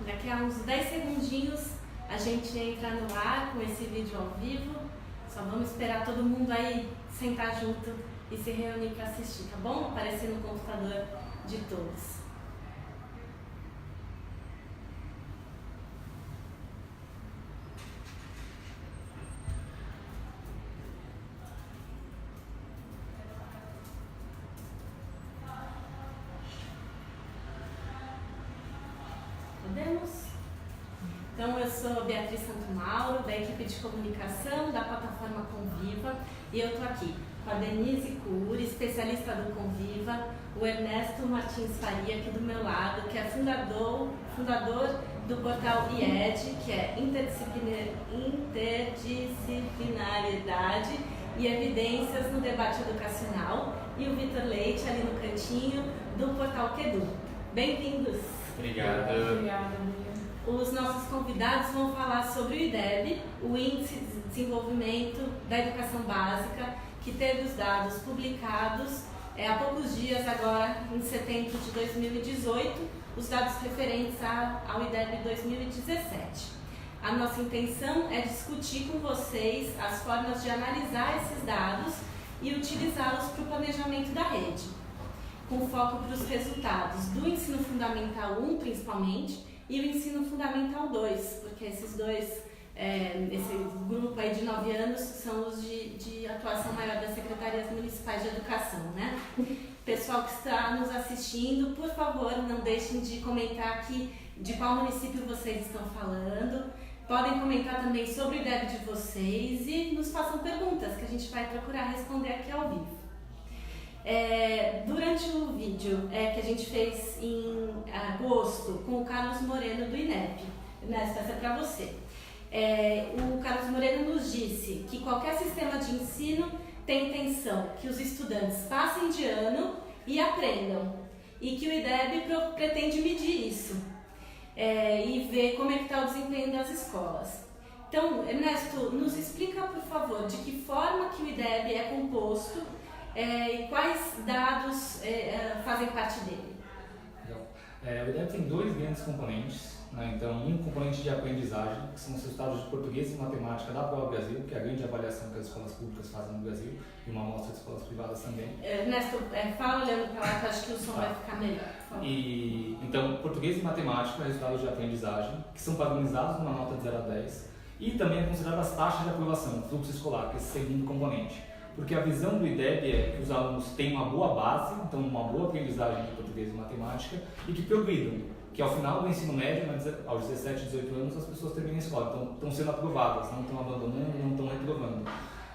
Daqui a uns 10 segundinhos a gente entra no ar com esse vídeo ao vivo. Só vamos esperar todo mundo aí sentar junto e se reunir para assistir, tá bom? Aparecer no computador de todos. Podemos? Então, eu sou Beatriz Santo Mauro, da equipe de comunicação da plataforma Conviva, e eu estou aqui com a Denise Cury, especialista do Conviva, o Ernesto Martins Faria, aqui do meu lado, que é fundador do portal IED, que é Interdisciplinariedade e Evidências no Debate Educacional, e o Vitor Leite, ali no cantinho, do portal QEDU. Bem-vindos! Obrigada. Os nossos convidados vão falar sobre o IDEB, o Índice de Desenvolvimento da Educação Básica, que teve os dados publicados há poucos dias, agora em setembro de 2018, os dados referentes ao IDEB 2017. A nossa intenção é discutir com vocês as formas de analisar esses dados e utilizá-los para o planejamento da rede, com foco para os resultados do Ensino Fundamental 1, principalmente, e o Ensino Fundamental 2, porque esses dois, esse grupo aí de 9 anos são os de atuação maior das Secretarias Municipais de Educação, né? Pessoal que está nos assistindo, por favor, não deixem de comentar aqui de qual município vocês estão falando. Podem comentar também sobre o IDEB de vocês e nos façam perguntas que a gente vai procurar responder aqui ao vivo. Durante o vídeo que a gente fez em agosto com o Carlos Moreno do INEP, Ernesto, essa é para você. O Carlos Moreno nos disse que qualquer sistema de ensino tem intenção que os estudantes passem de ano e aprendam, e que o IDEB pretende medir isso e ver como é que está o desempenho das escolas. Então, Ernesto, nos explica, por favor, de que forma que o IDEB é composto e quais dados fazem parte dele? O IDEB tem dois grandes componentes, né? Então, um componente de aprendizagem, que são os resultados de português e matemática da Prova Brasil, que é a grande avaliação que as escolas públicas fazem no Brasil, e uma amostra de escolas privadas também. Ernesto, fala olhando para lá que eu acho que o som vai ficar melhor. Então, português e matemática, resultados de aprendizagem, que são padronizados numa nota de 0 a 10, e também é considerado as taxas de aprovação, fluxo escolar, que é esse segundo componente. Porque a visão do IDEB é que os alunos têm uma boa base, então uma boa aprendizagem de português e matemática, e que progridam, que ao final do ensino médio, aos 17, 18 anos, as pessoas terminam a escola, então estão sendo aprovadas, não estão abandonando, não estão reprovando.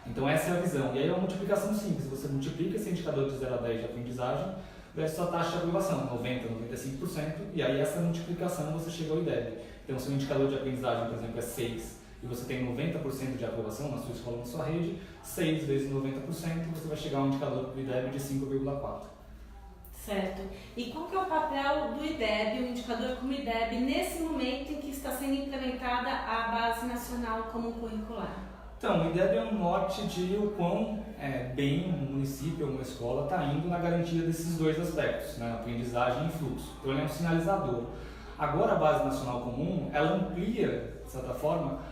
Então essa é a visão. E aí é uma multiplicação simples, você multiplica esse indicador de 0 a 10 de aprendizagem versus a taxa de aprovação, 90%, 95%, e aí essa multiplicação você chega ao IDEB. Então se o indicador de aprendizagem, por exemplo, é 6, e você tem 90% de aprovação na sua escola, na sua rede, 6 vezes 90%, você vai chegar a um indicador do IDEB de 5,4. Certo. E qual que é o papel do IDEB, o indicador como IDEB, nesse momento em que está sendo implementada a Base Nacional Comum Curricular? Então, o IDEB é um norte de o quão bem um município ou uma escola está indo na garantia desses dois aspectos, né? Aprendizagem e fluxo. Então, ele é um sinalizador. Agora, a Base Nacional Comum, ela amplia, de certa forma,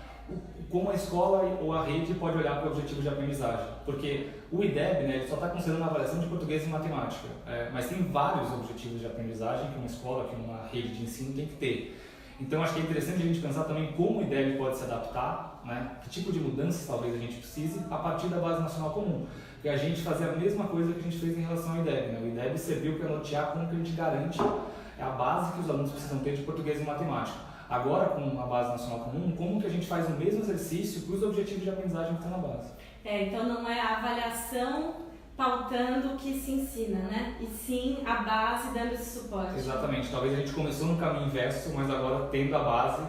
como a escola ou a rede pode olhar para o objetivo de aprendizagem. Porque o IDEB, né, ele só está considerando a avaliação de português e matemática, mas tem vários objetivos de aprendizagem que uma escola, que uma rede de ensino tem que ter. Então acho que é interessante a gente pensar também como o IDEB pode se adaptar, né, que tipo de mudanças talvez a gente precise a partir da Base Nacional Comum. E a gente fazer a mesma coisa que a gente fez em relação ao IDEB. Né? O IDEB serviu para nortear como que a gente garante a base que os alunos precisam ter de português e matemática. Agora, com a Base Nacional Comum, como que a gente faz o mesmo exercício para os objetivos de aprendizagem que estão na base? Então não é a avaliação pautando o que se ensina, né? E sim a base dando esse suporte. Exatamente. Talvez a gente começou no caminho inverso, mas agora tendo a base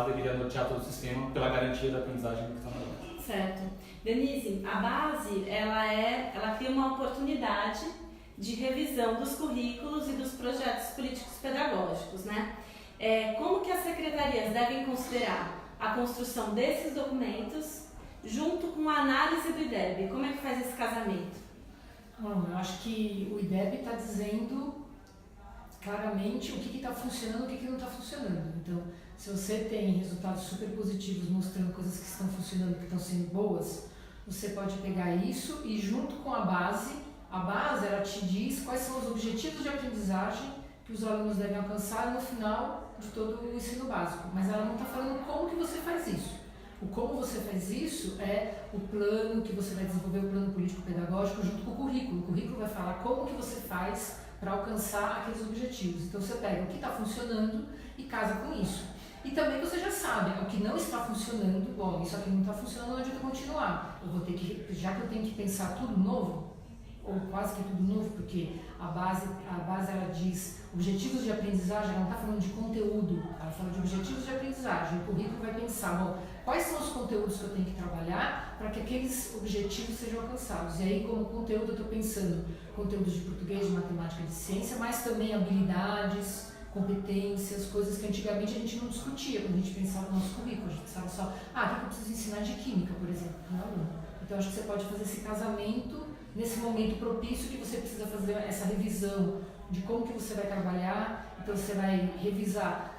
deveria nortear todo o sistema pela garantia da aprendizagem que está na base. Certo. Denise, a base, ela cria uma oportunidade de revisão dos currículos e dos projetos políticos pedagógicos, né? Como que as secretarias devem considerar a construção desses documentos junto com a análise do IDEB? Como é que faz esse casamento? Bom, eu acho que o IDEB está dizendo claramente o que está funcionando e o que não está funcionando. Então, se você tem resultados super positivos mostrando coisas que estão funcionando, que estão sendo boas, você pode pegar isso e junto com a base ela te diz quais são os objetivos de aprendizagem que os alunos devem alcançar no final de todo o ensino básico. Mas ela não está falando como que você faz isso. O como você faz isso é o plano que você vai desenvolver, o plano político-pedagógico junto com o currículo. O currículo vai falar como que você faz para alcançar aqueles objetivos. Então você pega o que está funcionando e casa com isso. E também você já sabe, o que não está funcionando, bom, isso aqui não está funcionando, não adianta continuar. Eu vou ter que, já que eu tenho que pensar tudo novo, ou quase que tudo novo, porque a base ela diz objetivos de aprendizagem, ela não está falando de conteúdo, ela fala de objetivos de aprendizagem. O currículo vai pensar, bom, quais são os conteúdos que eu tenho que trabalhar para que aqueles objetivos sejam alcançados. E aí, como conteúdo, eu estou pensando conteúdos de português, de matemática, de ciência, mas também habilidades, competências, coisas que antigamente a gente não discutia quando a gente pensava no nosso currículo. A gente pensava só, o que eu preciso ensinar de química, por exemplo, para um aluno. Então, acho que você pode fazer esse casamento nesse momento propício que você precisa fazer essa revisão de como que você vai trabalhar. Então, você vai revisar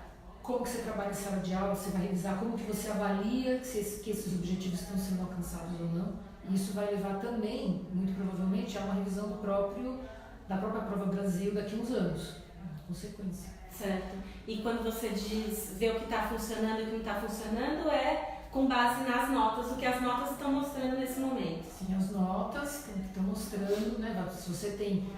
como que você trabalha em sala de aula, você vai revisar como que você avalia que esses objetivos estão sendo alcançados ou não. E isso vai levar também, muito provavelmente, a uma revisão da própria Prova Brasil daqui a uns anos. Consequência. Certo. E quando você diz ver o que está funcionando e o que não está funcionando, é com base nas notas, o que as notas estão mostrando nesse momento. Sim, as notas estão mostrando, né? Se você tem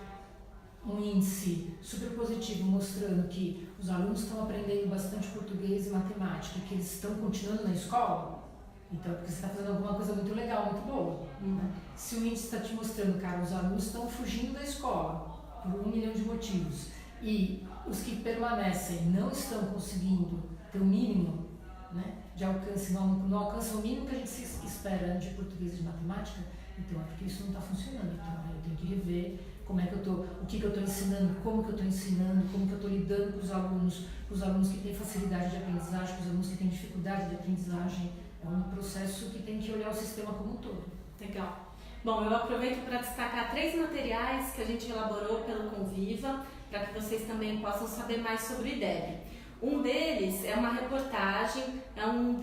um índice super positivo mostrando que os alunos estão aprendendo bastante português e matemática, que eles estão continuando na escola, então porque você está fazendo alguma coisa muito legal, muito boa. Né? Se o índice está te mostrando, cara, os alunos estão fugindo da escola por 1 milhão de motivos e os que permanecem não estão conseguindo ter o mínimo, né, de alcance, não alcançam o mínimo que a gente se espera de português e de matemática, então é porque isso não está funcionando. Então eu tenho que rever como é que eu tô, o que eu estou ensinando, como que eu estou ensinando, como que eu estou lidando com os alunos que têm facilidade de aprendizagem, com os alunos que têm dificuldade de aprendizagem. É um processo que tem que olhar o sistema como um todo. Legal. Bom, eu aproveito para destacar 3 materiais que a gente elaborou pelo Conviva, para que vocês também possam saber mais sobre o IDEB. Um deles é uma reportagem, são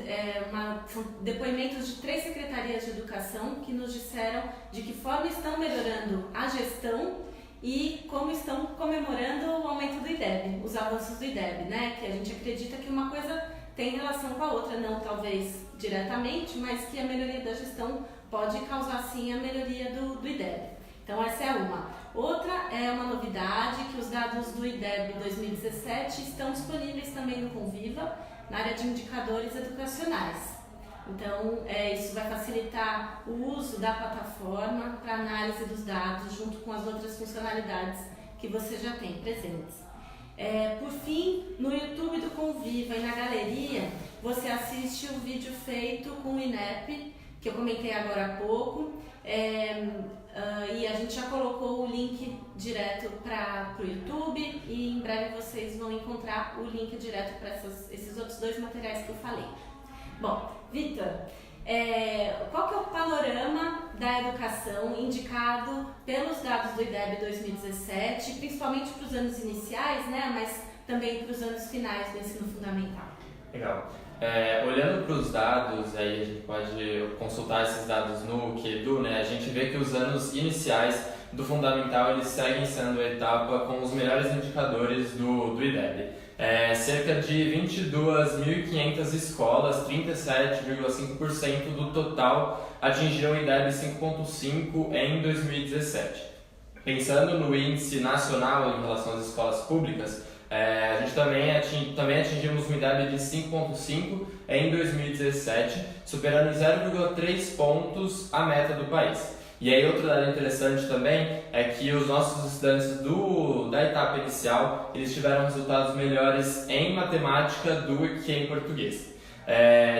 depoimentos de 3 secretarias de educação que nos disseram de que forma estão melhorando a gestão e como estão comemorando o aumento do IDEB, os avanços do IDEB, né? Que a gente acredita que uma coisa tem relação com a outra, não talvez diretamente, mas que a melhoria da gestão pode causar sim a melhoria do IDEB. Então essa é uma. Outra é uma novidade, que os dados do IDEB 2017 estão disponíveis também no Conviva, na área de indicadores educacionais. Então isso vai facilitar o uso da plataforma para análise dos dados, junto com as outras funcionalidades que você já tem presentes. Por fim, no YouTube do Conviva e na galeria, você assiste o vídeo feito com o INEP, que eu comentei agora há pouco, e a gente já colocou o link direto para o YouTube e em breve vocês vão encontrar o link direto para esses outros 2 materiais que eu falei. Bom, Vitor, qual que é o panorama da educação indicado pelos dados do IDEB 2017, principalmente para os anos iniciais, né, mas também para os anos finais do ensino fundamental? Legal. Olhando para os dados, aí a gente pode consultar esses dados no QEDU, né? A gente vê que os anos iniciais do fundamental eles seguem sendo a etapa com os melhores indicadores do IDEB. Cerca de 22.500 escolas, 37,5% do total, atingiram o IDEB 5.5 em 2017. Pensando no índice nacional em relação às escolas públicas, a gente também atingimos um IDEB de 5.5 em 2017, superando em 0,3 pontos a meta do país. E aí outro dado interessante também é que os nossos estudantes da etapa inicial, eles tiveram resultados melhores em matemática do que em português.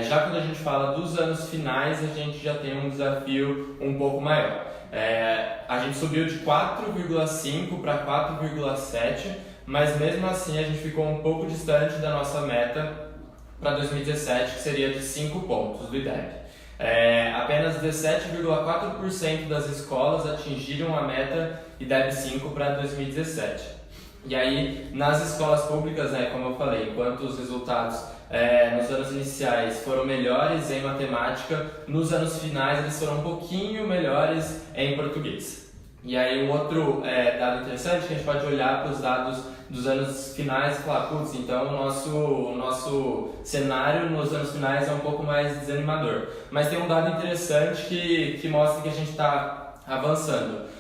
Já quando a gente fala dos anos finais, a gente já tem um desafio um pouco maior. A gente subiu de 4,5 para 4,7, mas mesmo assim a gente ficou um pouco distante da nossa meta para 2017, que seria de 5 pontos do IDEB. Apenas 17,4% das escolas atingiram a meta IDEB 5 para 2017. E aí, nas escolas públicas, né, como eu falei, enquanto os resultados nos anos iniciais foram melhores em matemática, nos anos finais eles foram um pouquinho melhores em português. E aí, um outro dado interessante que a gente pode olhar para os dados dos anos finais e falar, putz, então o nosso cenário nos anos finais é um pouco mais desanimador. Mas tem um dado interessante que mostra que a gente está avançando.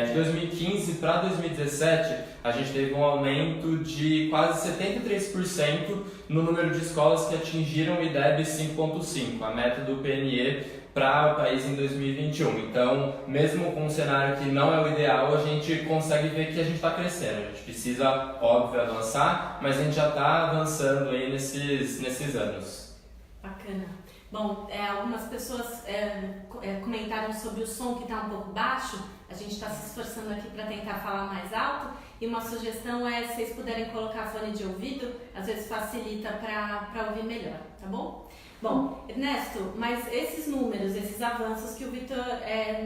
De 2015 para 2017, a gente teve um aumento de quase 73% no número de escolas que atingiram o IDEB 5.5, a meta do PNE para o país em 2021. Então, mesmo com um cenário que não é o ideal, a gente consegue ver que a gente está crescendo. A gente precisa, óbvio, avançar, mas a gente já está avançando aí nesses anos. Bacana. Bom, algumas pessoas comentaram sobre o som que está um pouco baixo. A gente está se esforçando aqui para tentar falar mais alto. E uma sugestão é, se vocês puderem colocar fone de ouvido, às vezes facilita para ouvir melhor, tá bom? Bom, Ernesto, mas esses números, esses avanços que o Vitor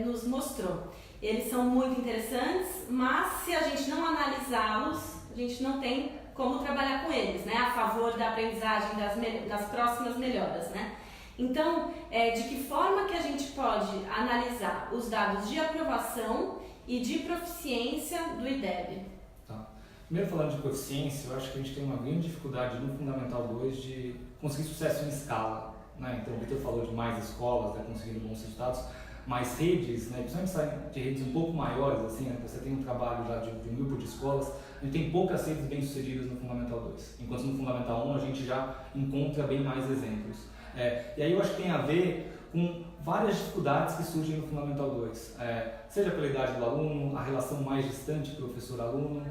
nos mostrou, eles são muito interessantes, mas se a gente não analisá-los, a gente não tem como trabalhar com eles, né? A favor da aprendizagem das próximas melhoras, né? Então, de que forma que a gente pode analisar os dados de aprovação e de proficiência do IDEB? Tá. Primeiro, falando de proficiência, eu acho que a gente tem uma grande dificuldade no Fundamental 2 de conseguir sucesso em escala, né? Então, o Vitor falou de mais escolas, né, conseguindo bons resultados, mais redes, né, principalmente de redes um pouco maiores, assim, né, você tem um trabalho já de um grupo de escolas, a gente tem poucas redes bem-sucedidas no Fundamental 2, enquanto no Fundamental 1 a gente já encontra bem mais exemplos. E aí eu acho que tem a ver com várias dificuldades que surgem no Fundamental 2, seja pela idade do aluno, a relação mais distante professor-aluno,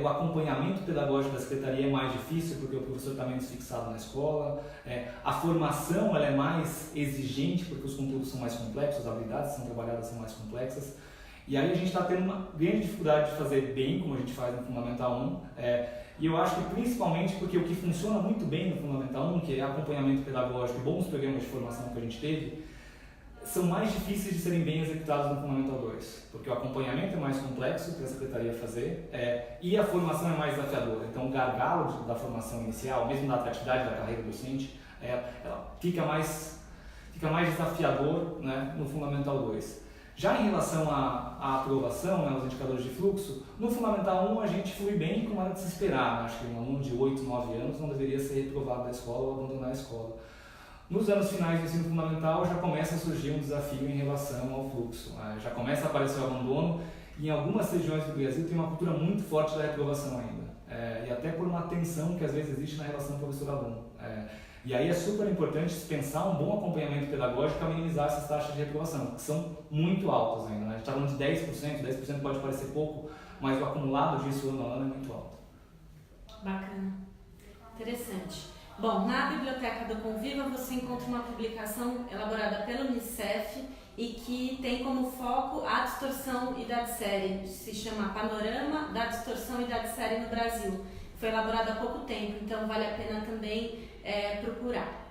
o acompanhamento pedagógico da secretaria é mais difícil porque o professor está menos fixado na escola, a formação ela é mais exigente porque os conteúdos são mais complexos, as habilidades que são trabalhadas são mais complexas, e aí a gente está tendo uma grande dificuldade de fazer bem, como a gente faz no Fundamental 1, e eu acho que principalmente porque o que funciona muito bem no Fundamental 1, que é acompanhamento pedagógico e bons programas de formação que a gente teve, são mais difíceis de serem bem executados no Fundamental 2, porque o acompanhamento é mais complexo para a secretaria fazer e a formação é mais desafiadora. Então, o gargalo da formação inicial, mesmo da atratividade da carreira docente, ela fica mais desafiador, né, no Fundamental 2. Já em relação à aprovação, né, os indicadores de fluxo, no Fundamental 1 a gente flui bem como era de se esperar. Acho que um aluno de 8, 9 anos não deveria ser reprovado da escola ou abandonar a escola. Nos anos finais do ensino fundamental já começa a surgir um desafio em relação ao fluxo. Já começa a aparecer o abandono e em algumas regiões do Brasil tem uma cultura muito forte da reprovação ainda. E até por uma tensão que às vezes existe na relação professor-aluno. E aí é super importante pensar um bom acompanhamento pedagógico para minimizar essas taxas de reprovação, que são muito altas ainda, né? A gente está falando de 10% pode parecer pouco, mas o acumulado disso ano a ano é muito alto. Bacana. Interessante. Bom, na Biblioteca do Conviva você encontra uma publicação elaborada pela Unicef e que tem como foco a distorção idade-série, se chama Panorama da Distorção Idade-Série no Brasil. Foi elaborada há pouco tempo, então vale a pena também procurar.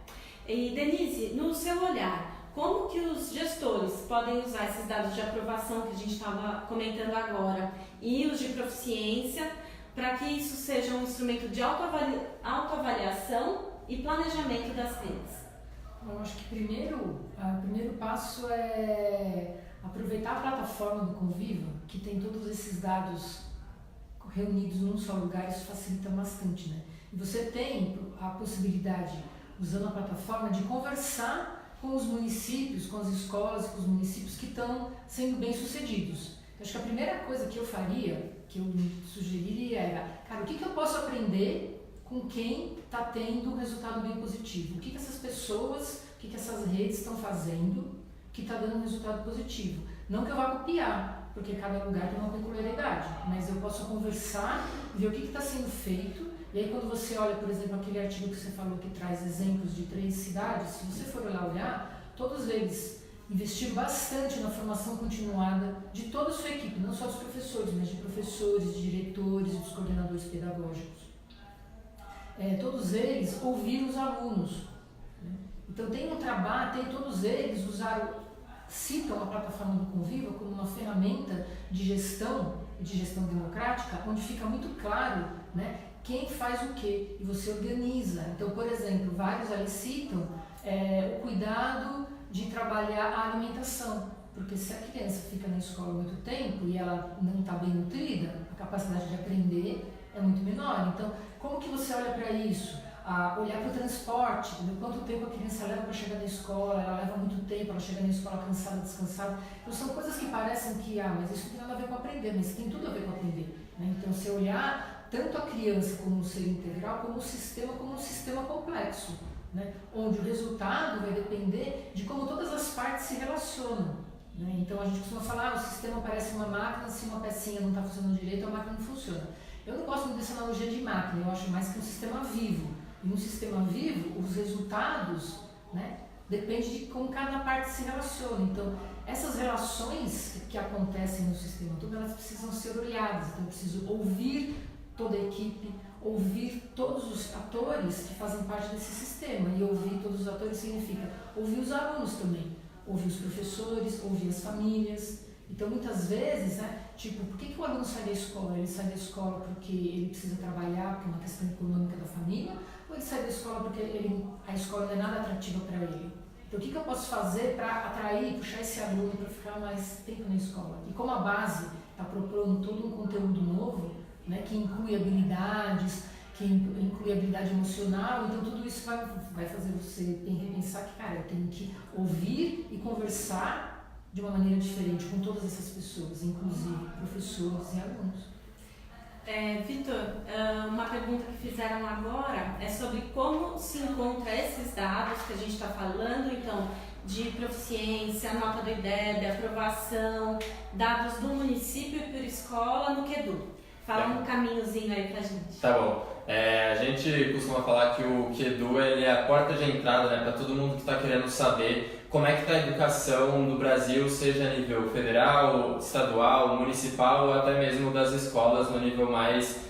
E Denise, no seu olhar, como que os gestores podem usar esses dados de aprovação que a gente estava comentando agora e os de proficiência para que isso seja um instrumento de autoavaliação e planejamento das redes? Eu acho que o primeiro passo é aproveitar a plataforma do Conviva, que tem todos esses dados reunidos num só lugar, isso facilita bastante, né? E você tem a possibilidade, usando a plataforma, de conversar com os municípios, com as escolas, com os municípios que estão sendo bem-sucedidos. Eu acho que a primeira coisa que eu faria, que eu sugeriria era, cara, o que eu posso aprender com quem está tendo um resultado bem positivo? O que essas pessoas, o que essas redes estão fazendo que está dando um resultado positivo? Não que eu vá copiar, porque cada lugar tem uma peculiaridade, mas eu posso conversar, ver o que está sendo feito, e aí quando você olha, por exemplo, aquele artigo que você falou que traz exemplos de 3 cidades, se você for lá olhar, todos eles investiram bastante na formação continuada de toda a sua equipe, não só dos professores, mas de professores, de diretores, dos coordenadores pedagógicos. Todos eles ouviram os alunos, né? Então tem um trabalho, todos eles citam a plataforma do Conviva como uma ferramenta de gestão de gestão democrática, onde fica muito claro, né, quem faz o quê, e você organiza. Então, por exemplo, vários ali citam o cuidado de trabalhar a alimentação, porque se a criança fica na escola muito tempo e ela não está bem nutrida, a capacidade de aprender é muito menor. Então, como que você olha para isso? Olhar para o transporte, entendeu? Quanto tempo a criança leva para chegar na escola, ela leva muito tempo, ela chega na escola cansada, descansada. Então, são coisas que parecem que, mas isso não tem nada a ver com aprender, mas tem tudo a ver com aprender, né? Então, você olhar tanto a criança como um ser integral, como um sistema complexo, né? Onde o resultado vai depender de como todas as partes se relacionam, né? Então, a gente costuma falar, o sistema parece uma máquina, se uma pecinha não está funcionando direito, a máquina não funciona. Eu não gosto muito dessa analogia de máquina, eu acho mais que um sistema vivo. E no sistema vivo, os resultados, né, dependem de como cada parte se relaciona. Então, essas relações que acontecem no sistema todo, elas precisam ser olhadas. Então, eu preciso ouvir toda a equipe, ouvir todos os atores que fazem parte desse sistema. E ouvir todos os atores significa ouvir os alunos também, ouvir os professores, ouvir as famílias. Então, muitas vezes, né, tipo, por que o aluno sai da escola? Ele sai da escola porque ele precisa trabalhar, porque é uma questão econômica da família, ou ele sai da escola porque a escola não é nada atrativa para ele? Então, o que eu posso fazer para atrair, puxar esse aluno para ficar mais tempo na escola? E como a base está propondo todo um conteúdo novo, né, que inclui habilidades, que inclui habilidade emocional, então tudo isso vai fazer você repensar que, cara, eu tenho que ouvir e conversar de uma maneira diferente com todas essas pessoas, inclusive professores e alunos. Vitor, uma pergunta que fizeram agora é sobre como se encontra esses dados que a gente está falando, então, de proficiência, nota do IDEB, aprovação, dados do município e por escola no QEDU. Fala um caminhozinho aí pra gente. Tá bom. A gente costuma falar que o QEDU ele é a porta de entrada, né, para todo mundo que está querendo saber como é que está a educação no Brasil, seja a nível federal, estadual, municipal ou até mesmo das escolas no nível mais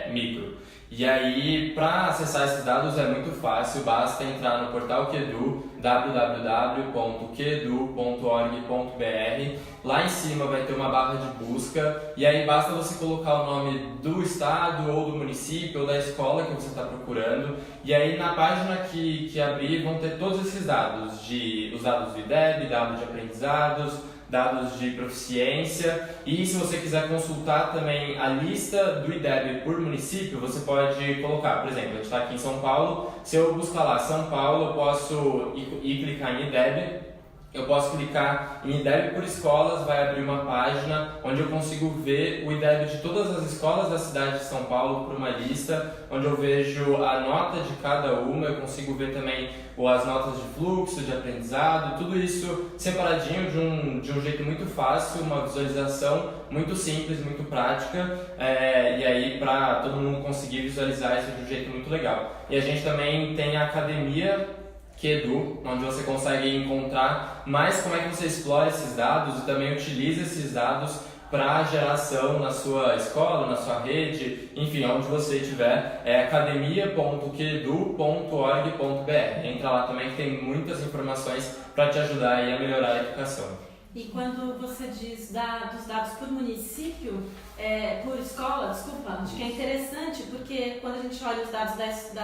micro. E aí, para acessar esses dados é muito fácil, basta entrar no portal QEDU, www.qedu.org.br. Lá em cima vai ter uma barra de busca e aí basta você colocar o nome do estado ou do município ou da escola que você está procurando. E aí na página que abrir vão ter todos esses dados, os dados do IDEB, dados de aprendizados, dados de proficiência, e se você quiser consultar também a lista do IDEB por município, você pode colocar, por exemplo, a gente está aqui em São Paulo, se eu buscar lá São Paulo, eu posso ir clicar em IDEB, eu posso clicar em IDEB por escolas, vai abrir uma página onde eu consigo ver o IDEB de todas as escolas da cidade de São Paulo por uma lista, onde eu vejo a nota de cada uma, eu consigo ver também as notas de fluxo, de aprendizado, tudo isso separadinho de um jeito muito fácil, uma visualização muito simples, muito prática, e aí para todo mundo conseguir visualizar isso de um jeito muito legal. E a gente também tem a academia QEDU, onde você consegue encontrar mais como é que você explora esses dados e também utiliza esses dados para geração na sua escola, na sua rede, enfim, onde você estiver, é academia.qedu.org.br. Entra lá também que tem muitas informações para te ajudar aí a melhorar a educação. E quando você diz dos dados por município, por escola, desculpa, acho que é interessante porque quando a gente olha os dados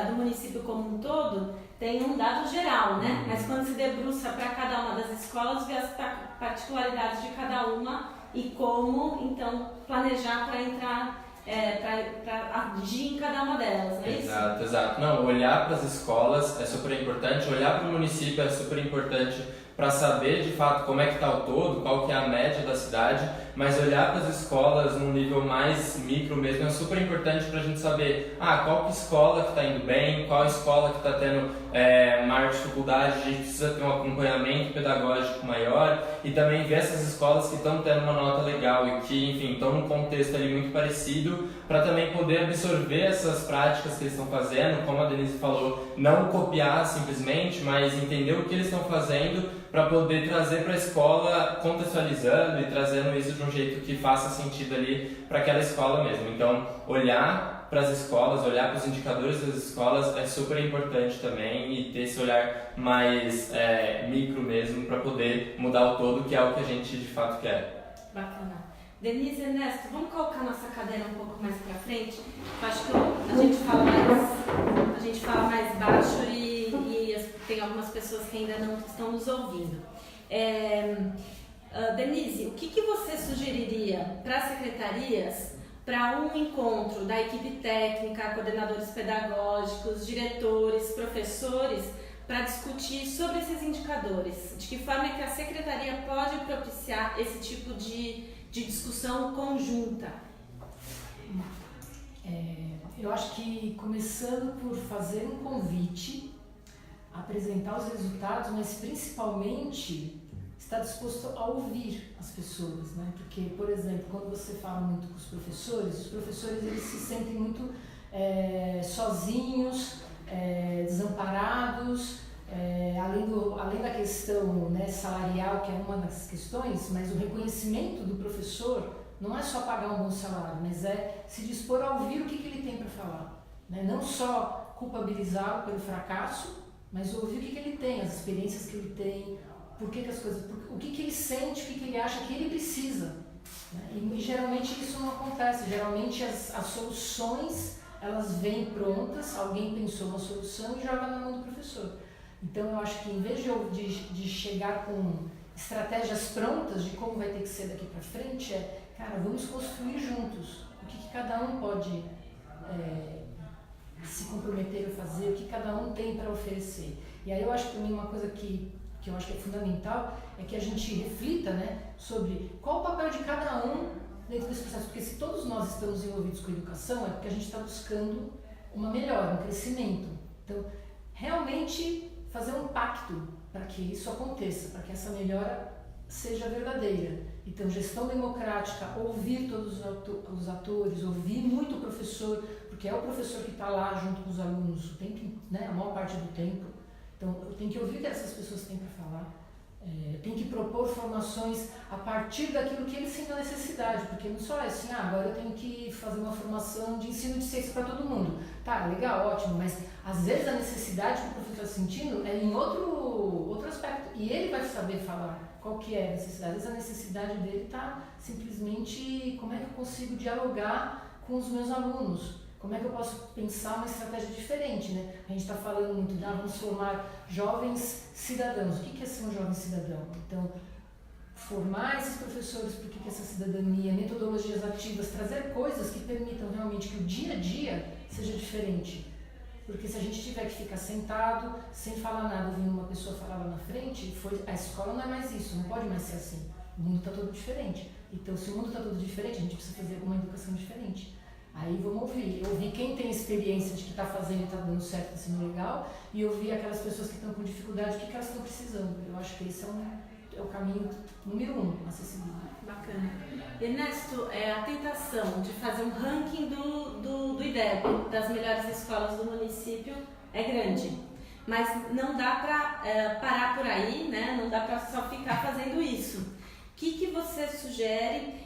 do município como um todo, tem um dado geral, né? Mas quando se debruça para cada uma das escolas, vê as particularidades de cada uma e como, então, planejar para entrar, para agir em cada uma delas, não é isso? Exato. Não, olhar para as escolas é super importante, olhar para o município é super importante para saber de fato como é que está o todo, qual que é a média da cidade, mas olhar para as escolas num nível mais micro mesmo é super importante para a gente saber qual que escola que está indo bem, qual escola que está tendo maior dificuldade, a gente precisa ter um acompanhamento pedagógico maior e também ver essas escolas que estão tendo uma nota legal e que, enfim, estão num contexto ali muito parecido para também poder absorver essas práticas que eles estão fazendo, como a Denise falou, não copiar simplesmente, mas entender o que eles estão fazendo para poder trazer para a escola, contextualizando e trazendo isso de um jeito que faça sentido ali para aquela escola mesmo. Então, olhar para as escolas, olhar para os indicadores das escolas é super importante também e ter esse olhar mais micro mesmo para poder mudar o todo, que é o que a gente de fato quer. Bacana. Denise e Ernesto, vamos colocar nossa cadeira um pouco mais para frente? Eu acho que a gente fala mais baixo e tem algumas pessoas que ainda não estão nos ouvindo. Denise, o que você sugeriria para as secretarias para um encontro da equipe técnica, coordenadores pedagógicos, diretores, professores, para discutir sobre esses indicadores? De que forma é que a secretaria pode propiciar esse tipo de discussão conjunta? Eu acho que começando por fazer um convite, apresentar os resultados, mas principalmente estar disposto a ouvir as pessoas, né? Porque, por exemplo, quando você fala muito com os professores eles se sentem muito sozinhos, desamparados, além da questão, né, salarial, que é uma das questões, mas o reconhecimento do professor não é só pagar um bom salário, mas é se dispor a ouvir o que ele tem para falar, né? Não só culpabilizá-lo pelo fracasso, mas ouvir o que ele tem, as experiências que ele tem, o que ele sente, o que ele acha que ele precisa, né? E geralmente isso não acontece, geralmente as soluções elas vêm prontas, alguém pensou uma solução e joga na mão do professor. Então eu acho que em vez de chegar com estratégias prontas de como vai ter que ser daqui para frente, cara, vamos construir juntos o que cada um pode se comprometer a fazer, o que cada um tem para oferecer. E aí eu acho que também uma coisa que eu acho que é fundamental é que a gente reflita, né, sobre qual o papel de cada um dentro desse processo, porque se todos nós estamos envolvidos com a educação é porque a gente está buscando uma melhora, um crescimento. Então, realmente fazer um pacto para que isso aconteça, para que essa melhora seja verdadeira. Então, gestão democrática, ouvir todos os atores, ouvir muito o professor, porque é o professor que está lá junto com os alunos o tempo, né, a maior parte do tempo. Então, eu tenho que ouvir o que essas pessoas têm para falar. Eu tenho que propor formações a partir daquilo que eles sentem a necessidade, porque não só é assim, agora eu tenho que fazer uma formação de ensino de ciência para todo mundo. Tá, legal, ótimo, mas às vezes a necessidade que o professor está sentindo é em outro aspecto, e ele vai saber falar qual que é a necessidade. Às vezes a necessidade dele está simplesmente como é que eu consigo dialogar com os meus alunos. Como é que eu posso pensar uma estratégia diferente, né? A gente está falando muito de vamos formar jovens cidadãos. O que é ser um jovem cidadão? Então, formar esses professores para o que é essa cidadania, metodologias ativas, trazer coisas que permitam realmente que o dia a dia seja diferente. Porque se a gente tiver que ficar sentado, sem falar nada, ouvindo uma pessoa falar lá na frente, a escola não é mais isso, não pode mais ser assim. O mundo está todo diferente. Então, se o mundo está todo diferente, a gente precisa fazer alguma educação diferente. Aí vamos ouvir quem tem experiência de que está fazendo e está dando certo, está sendo legal, e ouvir aquelas pessoas que estão com dificuldade, o que elas estão precisando. Eu acho que esse é o caminho número 1, acessibilidade. Bacana. Ernesto, a tentação de fazer um ranking do IDEB, das melhores escolas do município, é grande. Mas não dá para parar por aí, né? Não dá para só ficar fazendo isso. O que você sugere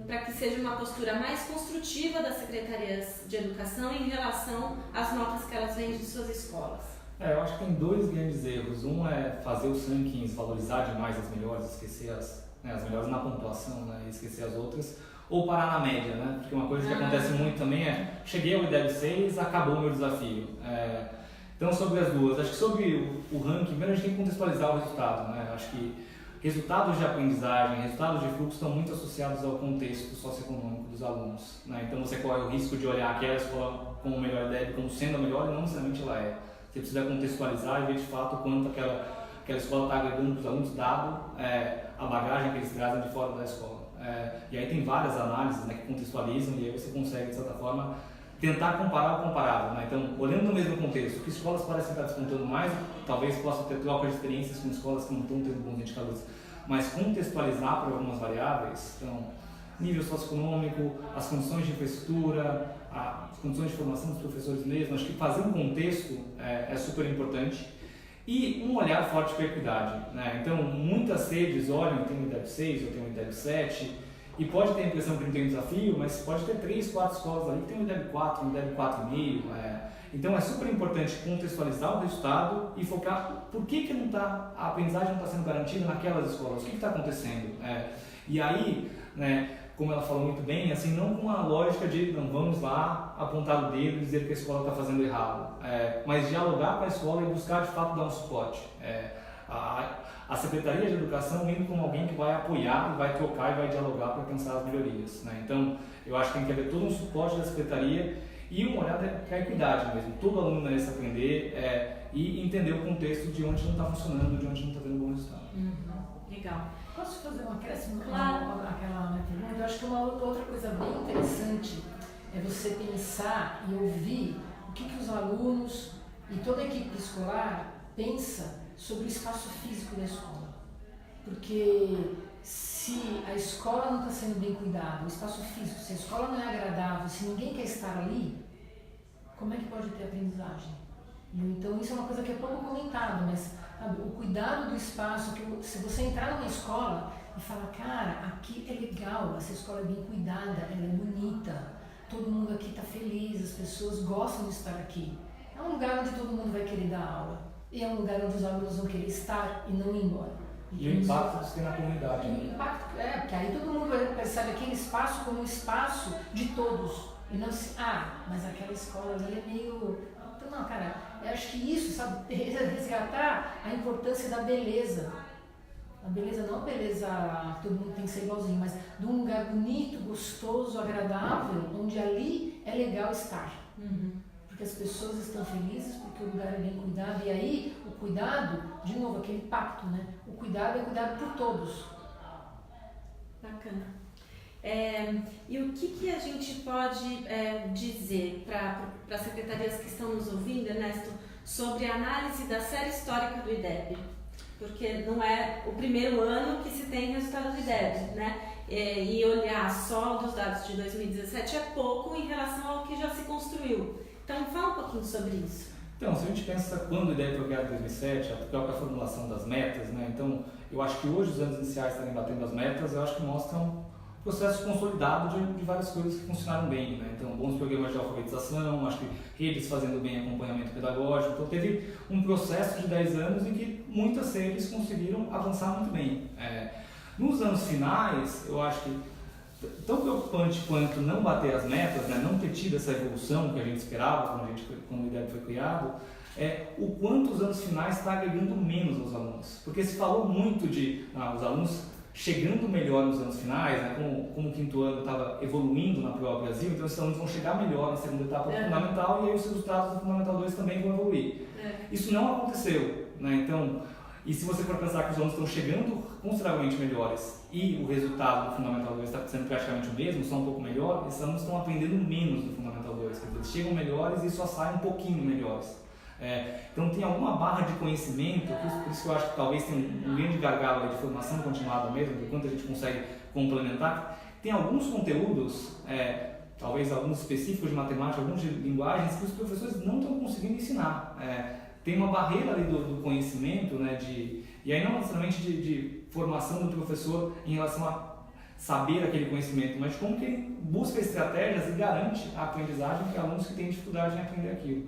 para que seja uma postura mais construtiva das secretarias de educação em relação às notas que elas vêm de suas escolas? Eu acho que tem 2 grandes erros. Um é fazer os rankings, valorizar demais as melhores, esquecer as melhores na pontuação, né, e esquecer as outras, ou parar na média, né? Porque uma coisa que acontece muito também cheguei ao IDEB 6, acabou o meu desafio. Então, sobre as duas, acho que sobre o ranking, primeiro a gente tem que contextualizar o resultado, né? Acho que resultados de aprendizagem, resultados de fluxo estão muito associados ao contexto socioeconômico dos alunos, né? Então você corre o risco de olhar aquela escola como melhor IDEB, como sendo a melhor, e não necessariamente ela é. Você precisa contextualizar e ver de fato o quanto aquela escola está agregando para os alunos, dado a bagagem que eles trazem de fora da escola. E aí tem várias análises, né, que contextualizam, e aí você consegue, de certa forma, tentar comparar o comparável, né? Então, olhando no mesmo contexto, que escolas parecem estar despontando mais, talvez possa ter troca de experiências com escolas que não estão tendo bons indicadores, mas contextualizar por algumas variáveis, então, nível socioeconômico, as condições de infraestrutura, as condições de formação dos professores mesmo, acho que fazer um contexto é super importante. E um olhar forte para a equidade, né? Então, muitas redes olham, tem o IDEB 6, eu tenho o IDEB 7, e pode ter a impressão que não tem um desafio, mas pode ter 3, 4 escolas ali que tem um IDEB 4, um IDEB 4,5. Então é super importante contextualizar o resultado e focar por que a aprendizagem não está sendo garantida naquelas escolas, o que está acontecendo. E aí, né, como ela falou muito bem, assim, não com uma lógica de não vamos lá apontar o dedo e dizer que a escola está fazendo errado, mas dialogar com a escola e buscar de fato dar um suporte. A Secretaria de Educação indo como alguém que vai apoiar, e vai trocar e vai dialogar para pensar as melhorias, né? Então, eu acho que tem que haver todo um suporte da Secretaria e uma olhada para a equidade mesmo. Todo aluno merece aprender e entender o contexto de onde não está funcionando, de onde não está tendo bom resultado. Legal. Posso fazer uma acréscimo? Claro. Aquela pergunta? Eu acho que uma outra coisa bem interessante é você pensar e ouvir o que os alunos e toda a equipe escolar pensa sobre o espaço físico da escola. Porque se a escola não está sendo bem cuidada, o espaço físico, se a escola não é agradável, se ninguém quer estar ali, como é que pode ter aprendizagem? Então isso é uma coisa que é pouco comentada, mas sabe, o cuidado do espaço, se você entrar numa escola e falar, cara, aqui é legal, essa escola é bem cuidada, ela é bonita, todo mundo aqui está feliz, as pessoas gostam de estar aqui. É um lugar onde todo mundo vai querer dar aula. E é um lugar onde os alunos vão querer estar e não ir embora. E o impacto que isso tem na comunidade. O impacto, porque aí todo mundo percebe aquele espaço como um espaço de todos. E não se, mas aquela escola ali é meio... Então, não, cara, eu acho que isso, sabe, resgatar a importância da beleza. A beleza não a beleza, todo mundo tem que ser igualzinho, mas de um lugar bonito, gostoso, agradável, onde ali é legal estar. Porque as pessoas estão felizes, porque o lugar é bem cuidado. E aí, o cuidado, de novo, aquele pacto, né? O cuidado é cuidado por todos. Bacana. E o que a gente pode dizer para as secretarias que estão nos ouvindo, Ernesto, sobre a análise da série histórica do IDEB? Porque não é o primeiro ano que se tem resultado do IDEB, né? E olhar só dos dados de 2017 é pouco em relação ao que já se construiu. Então, fala um pouquinho sobre isso. Então, se a gente pensa quando o IDEB foi criado em 2007, a própria formulação das metas, né? Então, eu acho que hoje os anos iniciais estarem batendo as metas, eu acho que mostram um processo consolidado de várias coisas que funcionaram bem, né? Então, bons programas de alfabetização, acho que redes fazendo bem acompanhamento pedagógico. Então, teve um processo de 10 anos em que muitas redes conseguiram avançar muito bem. Nos anos finais, eu acho que tão preocupante quanto não bater as metas, né, não ter tido essa evolução que a gente esperava quando o IDEB foi criado, é o quanto os anos finais está agregando menos aos alunos. Porque se falou muito de os alunos chegando melhor nos anos finais, né, como o quinto ano estava evoluindo na prova Brasil, então esses alunos vão chegar melhor na segunda etapa do Fundamental e aí os resultados do Fundamental 2 também vão evoluir. Isso não aconteceu, né, então... E se você for pensar que os alunos estão chegando consideravelmente melhores e o resultado do Fundamental 2 está sendo praticamente o mesmo, só um pouco melhor, esses alunos estão aprendendo menos no Fundamental 2. Eles chegam melhores e só saem um pouquinho melhores. Então tem alguma barra de conhecimento, por isso que eu acho que talvez tenha um grande gargalo de formação continuada mesmo, de quanto a gente consegue complementar. Tem alguns conteúdos, talvez alguns específicos de matemática, alguns de linguagens, que os professores não estão conseguindo ensinar. Tem uma barreira ali do conhecimento, né, e aí não necessariamente de formação do professor em relação a saber aquele conhecimento, mas de como que ele busca estratégias e garante a aprendizagem para alunos que têm dificuldade em aprender aquilo.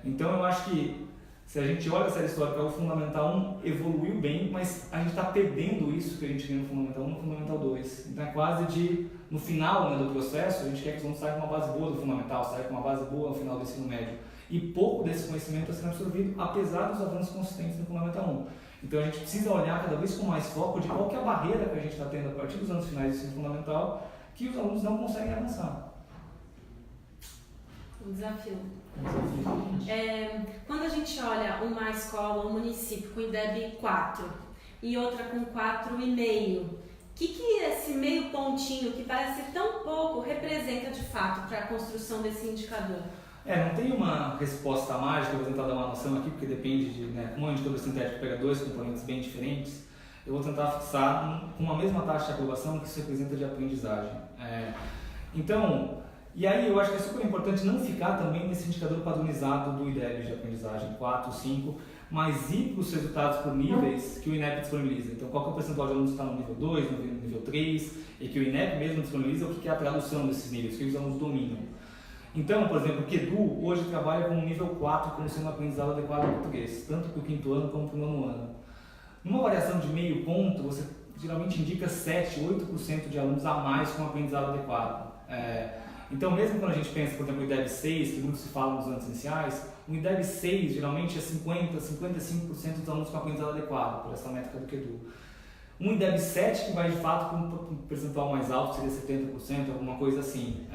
Então eu acho que se a gente olha a série histórica, o Fundamental 1 evoluiu bem, mas a gente está perdendo isso que a gente tinha no Fundamental 1 no Fundamental 2. Então é quase no final, né, do processo, a gente quer que os alunos saiam com uma base boa do Fundamental, saiam com uma base boa no final do ensino médio. E pouco desse conhecimento está sendo absorvido, apesar dos avanços consistentes no Fundamental 1. Então a gente precisa olhar cada vez com mais foco de qual que é a barreira que a gente está tendo a partir dos anos finais do ensino fundamental, que os alunos não conseguem avançar. Um desafio. Quando a gente olha uma escola, um município com IDEB 4 e outra com 4,5, o que esse meio pontinho, que parece tão pouco, representa de fato para a construção desse indicador? Não tem uma resposta mágica, eu vou tentar dar uma noção aqui, porque depende de, como a indicador sintético pega dois componentes bem diferentes, eu vou tentar fixar com uma mesma taxa de aprovação que isso representa de aprendizagem. Então, e aí eu acho que é super importante não ficar também nesse indicador padronizado do IDEB de aprendizagem 4, 5, mas ir para os resultados por níveis que o INEP disponibiliza. Então, qual que é o percentual de alunos que está no nível 2, no nível 3, e que o INEP mesmo disponibiliza o que é a tradução desses níveis, que os alunos dominam. Então, por exemplo, o QEDU hoje trabalha com um nível 4 como sendo um aprendizado adequado ao português, tanto para o quinto ano como para o nono ano. Numa variação de meio ponto, você geralmente indica 7, 8% de alunos a mais com aprendizado adequado. Então, mesmo quando a gente pensa, por exemplo, o IDEB 6, que muito se fala nos anos iniciais, o IDEB 6 geralmente é 50, 55% dos alunos com aprendizado adequado, por essa métrica do QEDU. Um IDEB 7 que vai de fato com um percentual mais alto, seria 70%, alguma coisa assim.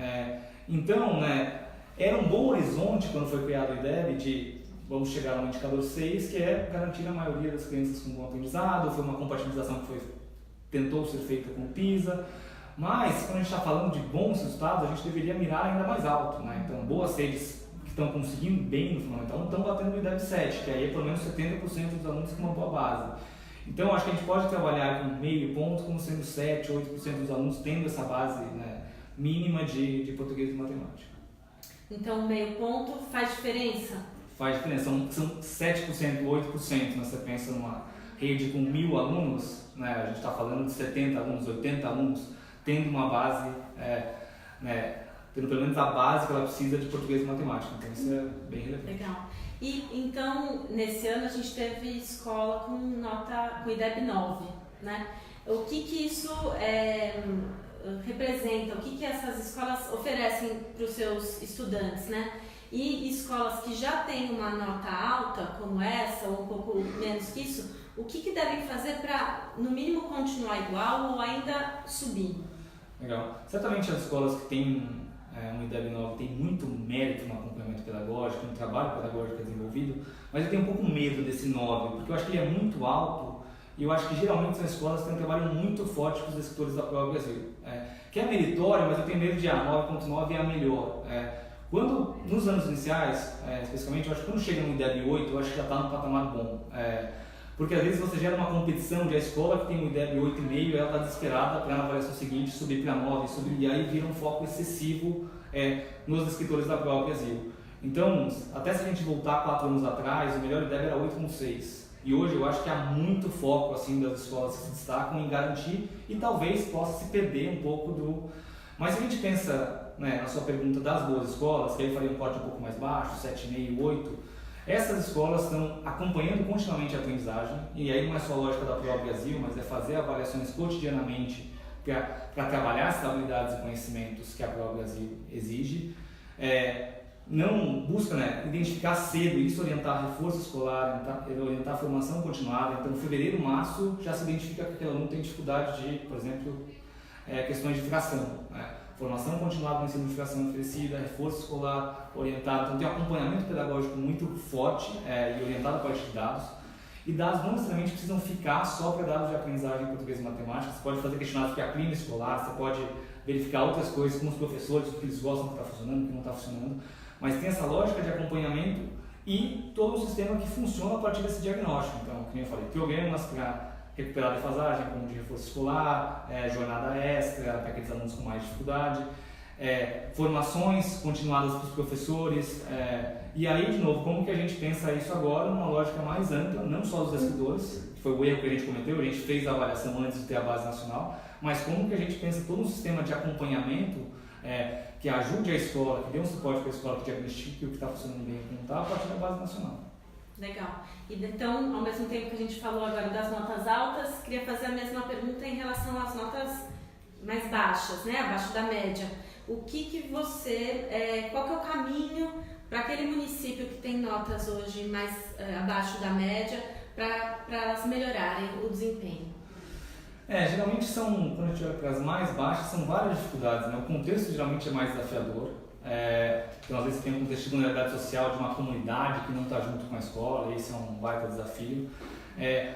Então, né, era um bom horizonte quando foi criado o IDEB de vamos chegar no indicador 6, que é garantir a maioria das crianças com bom aprendizado. Foi uma compatibilização que tentou ser feita com o PISA, mas quando a gente está falando de bons resultados, a gente deveria mirar ainda mais alto, né? Então, boas redes que estão conseguindo bem no fundamental não estão batendo no IDEB 7, que aí é pelo menos 70% dos alunos com uma boa base. Então, acho que a gente pode trabalhar com meio ponto, como sendo 7, 8% dos alunos tendo essa base, né, mínima de português e matemática. Então, meio ponto faz diferença? Faz diferença, são 7%, 8%, né? Você pensa numa rede com 1.000 alunos, né? A gente está falando de 70 alunos, 80 alunos, tendo uma base, tendo pelo menos a base que ela precisa de português e matemática, então isso é bem relevante. Legal. E então, nesse ano a gente teve escola com IDEB 9, né? O que isso representa, o que essas escolas oferecem para os seus estudantes, né? E escolas que já têm uma nota alta, como essa, ou um pouco menos que isso, o que devem fazer para, no mínimo, continuar igual ou ainda subir? Legal. Certamente as escolas que têm um IDEB 9 têm muito mérito no acompanhamento pedagógico, no trabalho pedagógico desenvolvido, mas eu tenho um pouco medo desse 9, porque eu acho que ele é muito alto e eu acho que geralmente são escolas que têm um trabalho muito forte com os escritores da prova Brasil. Que é meritório, mas eu tenho medo de 9.9 é a melhor. Quando, nos anos iniciais, especificamente, eu acho que quando chega no IDEB 8, eu acho que já está no patamar bom. Porque às vezes você gera uma competição de a escola que tem um IDEB 8,5, ela está desesperada para na avaliação seguinte subir para 9, e aí vira um foco excessivo nos escritores da prova Brasil. Então, até se a gente voltar 4 anos atrás, o melhor IDEB era 8,6. E hoje eu acho que há muito foco assim, das escolas que se destacam em garantir e talvez possa se perder um pouco do... Mas se a gente pensa, né, na sua pergunta das boas escolas, que aí faria um corte um pouco mais baixo, 7,5, 8, essas escolas estão acompanhando continuamente a aprendizagem, e aí não é só a lógica da prova Brasil, mas é fazer avaliações cotidianamente para trabalhar as habilidades e conhecimentos que a prova Brasil exige. Não busca, né, identificar cedo isso, orientar reforço escolar, orientar a formação continuada. Então, fevereiro, março, já se identifica que aquele aluno tem dificuldade de, por exemplo, questões de fração. Formação continuada no ensino de fração oferecida, reforço escolar orientado. Então, tem um acompanhamento pedagógico muito forte e orientado a partir de dados. E dados não necessariamente precisam ficar só para dados de aprendizagem em português e matemática. Você pode fazer questionários para clima escolar, você pode verificar outras coisas com os professores, o que eles gostam, o que está funcionando, o que não está funcionando. Mas tem essa lógica de acompanhamento e todo o sistema que funciona a partir desse diagnóstico. Então, como eu falei, programas para recuperar a defasagem, como de reforço escolar, jornada extra para aqueles alunos com mais dificuldade, formações continuadas para os professores, e aí, de novo, como que a gente pensa isso agora numa lógica mais ampla, não só dos escritores, que foi o erro que a gente cometeu, a gente fez a avaliação antes de ter a base nacional, mas como que a gente pensa todo um sistema de acompanhamento que ajude a escola, que dê um suporte para a escola, que diagnostique o que está funcionando bem e o que não está, a partir da base nacional. Legal. E então, ao mesmo tempo que a gente falou agora das notas altas, queria fazer a mesma pergunta em relação às notas mais baixas, né, abaixo da média. O que você, qual que é o caminho para aquele município que tem notas hoje mais abaixo da média para elas melhorarem o desempenho? Geralmente quando a gente olha para as mais baixas, são várias dificuldades, né? O contexto geralmente é mais desafiador. Então, às vezes, tem um contexto de vulnerabilidade social de uma comunidade que não está junto com a escola, e esse é um baita desafio.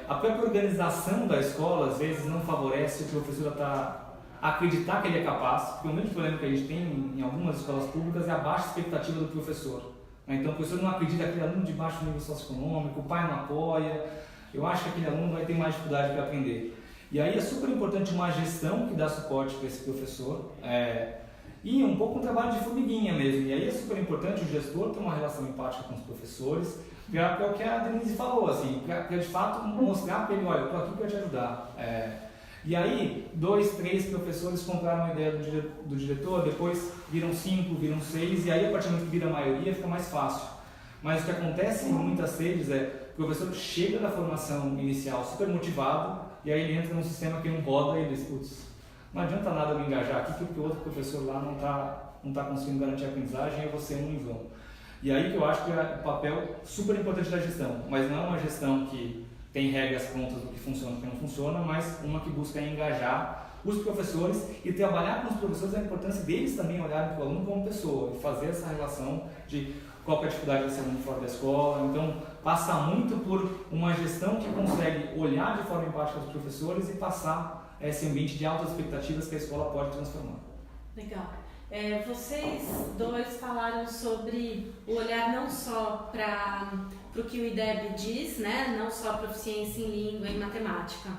A própria organização da escola, às vezes, não favorece o professor a acreditar que ele é capaz, porque o mesmo problema que a gente tem em algumas escolas públicas é a baixa expectativa do professor. Então, o professor não acredita que aquele aluno de baixo nível socioeconômico, o pai não apoia, eu acho que aquele aluno vai ter mais dificuldade para aprender. E aí é super importante uma gestão que dá suporte para esse professor, e um pouco um trabalho de formiguinha mesmo. E aí é super importante o gestor ter uma relação empática com os professores, para o que a Denise falou, assim, para de fato mostrar para ele, olha, eu estou aqui para te ajudar. E aí, 2, 3 professores compraram a ideia do diretor, depois viram 5, viram 6, e aí a partir do momento que vira a maioria fica mais fácil. Mas o que acontece em muitas redes é que o professor chega da formação inicial super motivado e aí ele entra num sistema que não roda e ele diz, putz, não adianta nada me engajar aqui porque o outro professor lá não tá conseguindo garantir a aprendizagem e eu vou ser um em vão. E aí que eu acho que é o papel super importante da gestão, mas não é uma gestão que tem regras prontas do que funciona e do que não funciona, mas uma que busca engajar os professores e trabalhar com os professores a importância deles também olharem para o aluno como pessoa e fazer essa relação de qual é a dificuldade desse aluno fora da escola. Então, passa muito por uma gestão que consegue olhar de forma empática os professores e passar esse ambiente de altas expectativas que a escola pode transformar. Legal. Vocês dois falaram sobre o olhar não só para o que o IDEB diz, né? Não só a proficiência em língua e matemática.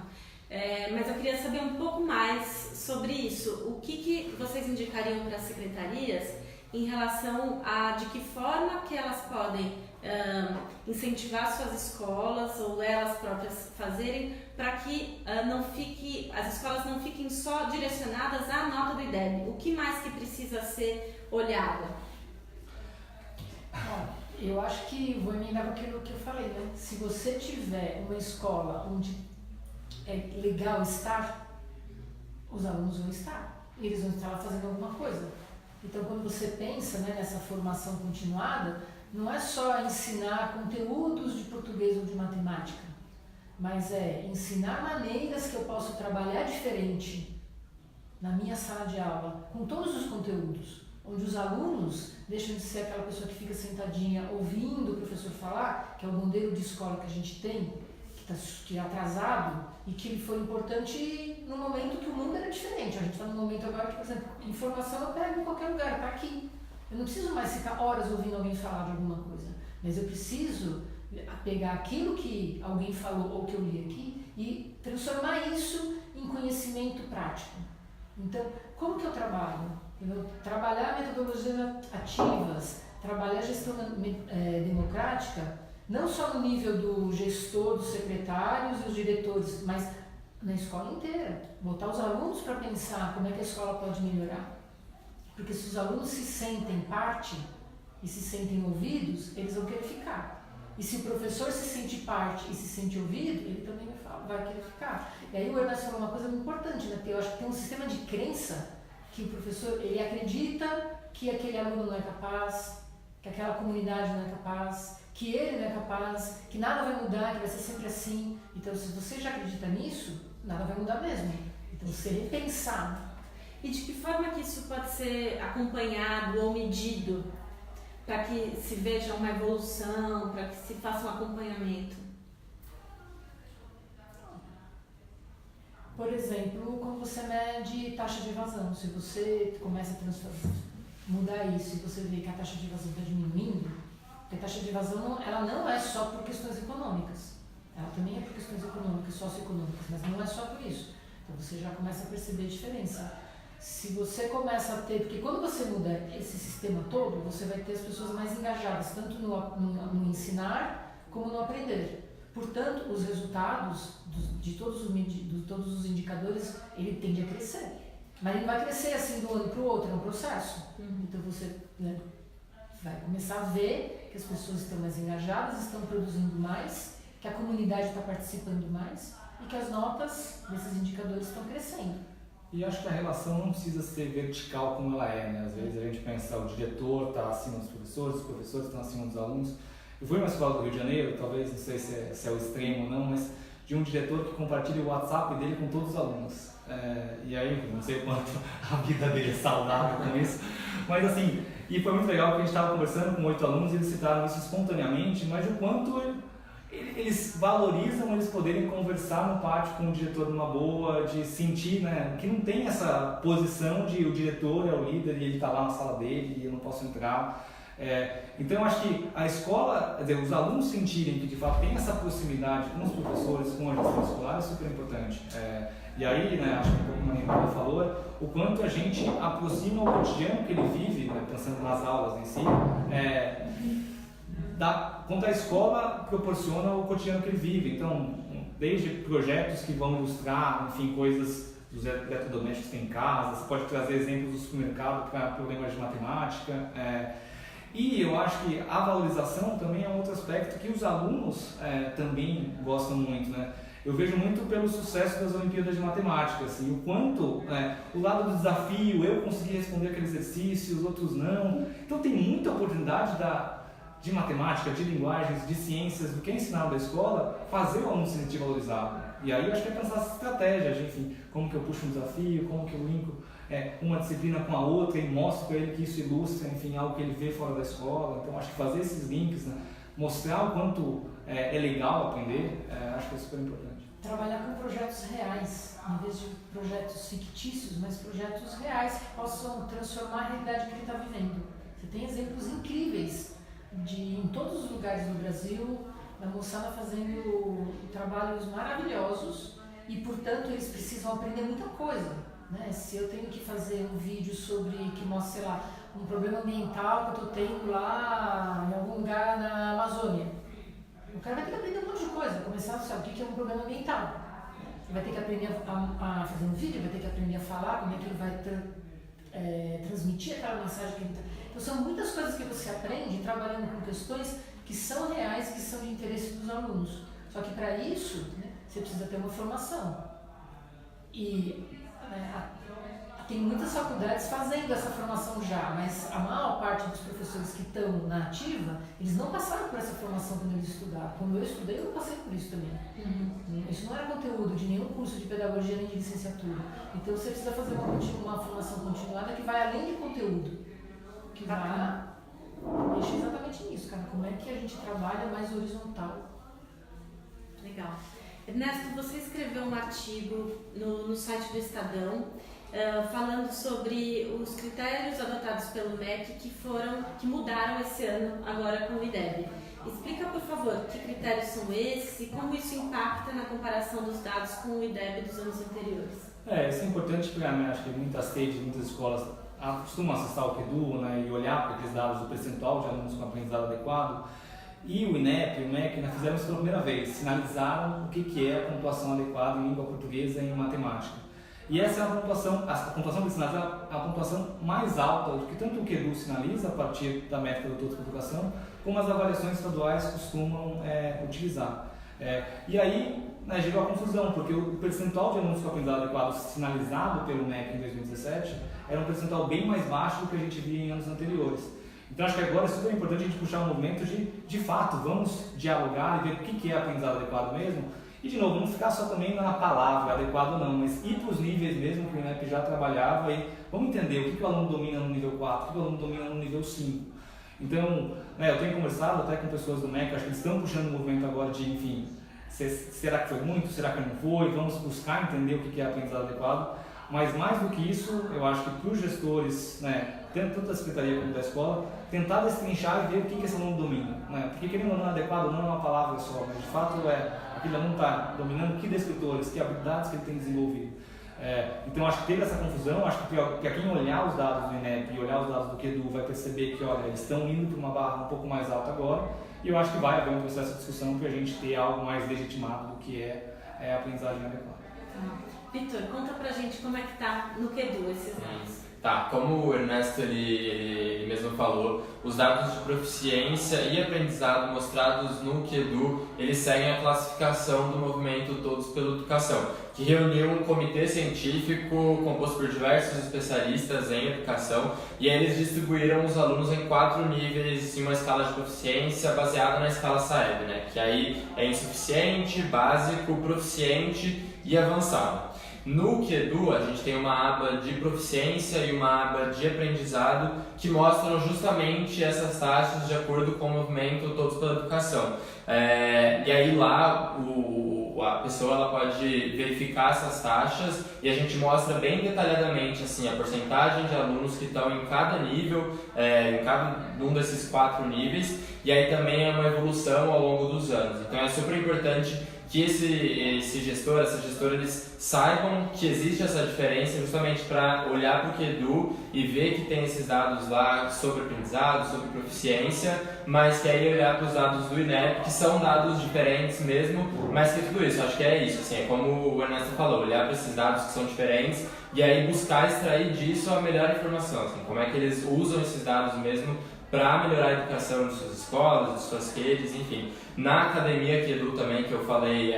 Mas eu queria saber um pouco mais sobre isso. O que vocês indicariam para as secretarias em relação a de que forma que elas podem incentivar suas escolas ou elas próprias fazerem para que as escolas não fiquem só direcionadas à nota do IDEB? O que mais que precisa ser olhado? Eu acho que vou emendar com aquilo que eu falei, né? Se você tiver uma escola onde é legal estar, os alunos vão estar. E eles vão estar lá fazendo alguma coisa. Então, quando você pensa, né, nessa formação continuada, não é só ensinar conteúdos de português ou de matemática, mas é ensinar maneiras que eu posso trabalhar diferente na minha sala de aula, com todos os conteúdos, onde os alunos deixam de ser aquela pessoa que fica sentadinha ouvindo o professor falar, que é o modelo de escola que a gente tem, que é atrasado e que foi importante no momento que o mundo era diferente. A gente está num momento agora que, por exemplo, informação eu pego em qualquer lugar, está aqui. Eu não preciso mais ficar horas ouvindo alguém falar de alguma coisa, mas eu preciso pegar aquilo que alguém falou ou que eu li aqui e transformar isso em conhecimento prático. Então, como que eu trabalho? Trabalhar metodologias ativas, trabalhar gestão democrática, não só no nível do gestor, dos secretários e os diretores, mas na escola inteira. Botar os alunos para pensar como é que a escola pode melhorar. Porque se os alunos se sentem parte e se sentem ouvidos, eles vão querer ficar. E se o professor se sente parte e se sente ouvido, ele também vai querer ficar. E aí o Ernesto falou uma coisa muito importante, né? Porque eu acho que tem um sistema de crença que o professor, ele acredita que aquele aluno não é capaz, que aquela comunidade não é capaz, que ele não é capaz, que nada vai mudar, que vai ser sempre assim. Então, se você já acredita nisso, nada vai mudar mesmo. Então, você repensar. E de que forma que isso pode ser acompanhado ou medido para que se veja uma evolução, para que se faça um acompanhamento? Por exemplo, como você mede taxa de evasão. Se você começa a mudar isso e você vê que a taxa de evasão está diminuindo, porque a taxa de evasão ela não é só por questões econômicas. Ela também é por questões econômicas, socioeconômicas, mas não é só por isso. Então você já começa a perceber a diferença. Se você começa a ter, porque quando você muda esse sistema todo, você vai ter as pessoas mais engajadas, tanto no ensinar como no aprender. Portanto, os resultados de todos os indicadores, ele tende a crescer. Mas ele não vai crescer assim do ano para o outro, é um processo. Então você vai começar a ver que as pessoas estão mais engajadas, estão produzindo mais, que a comunidade está participando mais e que as notas desses indicadores estão crescendo. E acho que a relação não precisa ser vertical como ela é, né? Às vezes a gente pensa o diretor está acima dos professores, os professores estão acima dos alunos. Eu fui em uma escola do Rio de Janeiro, talvez, não sei se é o extremo ou não, mas de um diretor que compartilha o WhatsApp dele com todos os alunos. E aí, não sei quanto a vida dele é saudável com isso, mas assim, e foi muito legal porque a gente estava conversando com 8 alunos e eles citaram isso espontaneamente, mas o quanto eles valorizam eles poderem conversar no pátio com o diretor numa boa, de sentir, né, que não tem essa posição de o diretor é o líder e ele está lá na sala dele e eu não posso entrar. Então eu acho que a escola, quer dizer, os alunos sentirem que de fato tem essa proximidade com os professores, com a gestão escolar é super importante. E aí, né, acho que como a Renata falou, o quanto a gente aproxima o cotidiano que ele vive, né, pensando nas aulas em si, quanto a escola proporciona o cotidiano que ele vive. Então, desde projetos que vão ilustrar, enfim, coisas dos eletrodomésticos que tem em casa, você pode trazer exemplos do supermercado para problemas de matemática. E eu acho que a valorização também é um outro aspecto que os alunos também gostam muito, né? Eu vejo muito pelo sucesso das Olimpíadas de Matemática, assim, o quanto o lado do desafio, eu consegui responder aquele exercício, os outros não. Então tem muita oportunidade de matemática, de linguagens, de ciências, do que é ensinado da escola, fazer o aluno se sentir valorizado. E aí eu acho que é pensar essa estratégia, enfim, como que eu puxo um desafio, como que eu linko uma disciplina com a outra e mostro para ele que isso ilustra, enfim, algo que ele vê fora da escola. Então acho que fazer esses links, né, mostrar o quanto é legal aprender, acho que é super importante. Trabalhar com projetos reais, em vez de projetos fictícios, mas projetos reais que possam transformar a realidade que ele está vivendo. Você tem exemplos incríveis em todos os lugares do Brasil, da moçada fazendo trabalhos maravilhosos e, portanto, eles precisam aprender muita coisa, né? Se eu tenho que fazer um vídeo que mostra, sei lá, um problema ambiental que eu estou tendo lá em algum lugar na Amazônia, o cara vai ter que aprender um monte de coisa, começar a saber o que é um problema ambiental. Ele vai ter que aprender a fazer um vídeo, vai ter que aprender a falar, como é que ele vai transmitir aquela mensagem que ele está... Então são muitas coisas que você aprende trabalhando com questões que são reais, que são de interesse dos alunos. Só que para isso, né, você precisa ter uma formação. E tem muitas faculdades fazendo essa formação já, mas a maior parte dos professores que estão na ativa, eles não passaram por essa formação quando eles estudaram. Quando eu estudei, eu passei por isso também. Isso não era conteúdo de nenhum curso de pedagogia nem de licenciatura. Então você precisa fazer uma formação continuada que vai além de conteúdo. Que vai mexer exatamente nisso, cara. Como é que a gente trabalha mais horizontal? Legal. Ernesto, você escreveu um artigo no site do Estadão falando sobre os critérios adotados pelo MEC que mudaram esse ano agora com o IDEB. Explica, por favor, que critérios são esses e como isso impacta na comparação dos dados com o IDEB dos anos anteriores. Isso é importante porque acho que muitas redes, muitas escolas costumam acessar o QEDU, né, e olhar para aqueles dados do percentual de alunos com aprendizado adequado. E o INEP e o MEC fizeram isso pela primeira vez, sinalizaram o que é a pontuação adequada em língua portuguesa e em matemática. E essa é a pontuação que sinaliza a pontuação mais alta do que tanto o QEDU sinaliza a partir da métrica do Todos para Educação, como as avaliações estaduais costumam utilizar. E aí gerou a confusão, porque o percentual de alunos com aprendizado adequado sinalizado pelo MEC em 2017 era um percentual bem mais baixo do que a gente via em anos anteriores. Então acho que agora é super importante a gente puxar um movimento de fato, vamos dialogar e ver o que é aprendizado adequado mesmo. E de novo, não ficar só também na palavra adequado não, mas ir para os níveis mesmo que o INEP já trabalhava e vamos entender o que o aluno domina no nível 4, o que o aluno domina no nível 5. Então, eu tenho conversado até com pessoas do MEC, acho que eles estão puxando o movimento agora de, enfim, será que foi muito, será que não foi, vamos buscar entender o que é aprendizado adequado. Mas mais do que isso, eu acho que para os gestores, tanto da secretaria como da escola, tentar destrinchar e ver o que esse aluno domina. Porque aquele aluno adequado não é uma palavra só, mas de fato aquele aluno está dominando que descritores, que habilidades que ele tem desenvolvido. Então acho que teve essa confusão, acho que quem olhar os dados do INEP e olhar os dados do QEDU vai perceber que eles estão indo para uma barra um pouco mais alta agora, e eu acho que vai haver um processo de discussão para a gente ter algo mais legitimado do que é a aprendizagem adequada. Vitor, conta pra gente como é que tá no QEDU esses dados. Tá, como o Ernesto ele mesmo falou, os dados de proficiência e aprendizado mostrados no QEDU, eles seguem a classificação do movimento Todos pela Educação, que reuniu um comitê científico composto por diversos especialistas em educação, e eles distribuíram os alunos em 4 níveis em uma escala de proficiência baseada na escala SAEB, que aí é insuficiente, básico, proficiente e avançado. No QEDU, a gente tem uma aba de proficiência e uma aba de aprendizado que mostram justamente essas taxas de acordo com o movimento Todos pela Educação. E aí lá a pessoa ela pode verificar essas taxas e a gente mostra bem detalhadamente assim, a porcentagem de alunos que estão em cada nível, em cada um desses 4 níveis, e aí também é uma evolução ao longo dos anos. Então é super importante que esse gestor, essa gestora, eles saibam que existe essa diferença justamente para olhar para o QEDU e ver que tem esses dados lá sobre aprendizado, sobre proficiência, mas que aí olhar para os dados do INEP, que são dados diferentes mesmo, mas que é tudo isso, acho que é isso, assim, é como o Ernesto falou, olhar para esses dados que são diferentes e aí buscar extrair disso a melhor informação, assim, como é que eles usam esses dados mesmo para melhorar a educação de suas escolas, de suas redes, enfim. Na Academia QEDU também, que eu falei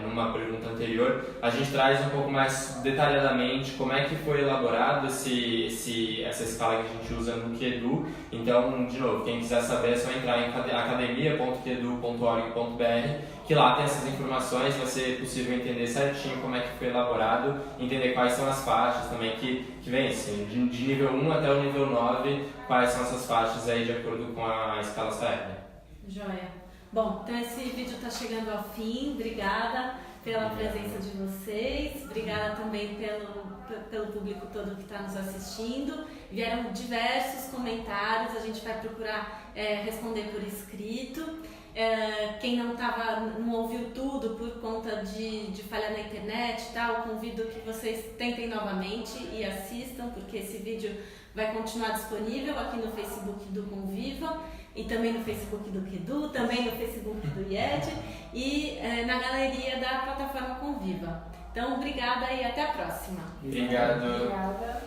numa pergunta anterior, a gente traz um pouco mais detalhadamente como é que foi elaborado essa escala que a gente usa no QEDU. Então, de novo, quem quiser saber é só entrar em academia.qedu.org.br, que lá tem essas informações, vai ser possível entender certinho como é que foi elaborado, entender quais são as faixas também que vem, assim, de nível 1 até o nível 9, quais são essas faixas aí de acordo com a escala SAEB. Joia. Bom, então esse vídeo está chegando ao fim. Obrigada pela presença de vocês. Obrigada também pelo público todo que está nos assistindo. Vieram diversos comentários, a gente vai procurar responder por escrito. Quem não ouviu tudo por conta de falha na internet e tal, convido que vocês tentem novamente e assistam, porque esse vídeo vai continuar disponível aqui no Facebook do Conviva e também no Facebook do QEDU, também no Facebook do IED e na galeria da plataforma Conviva. Então, obrigada e até a próxima. Obrigado. Obrigada.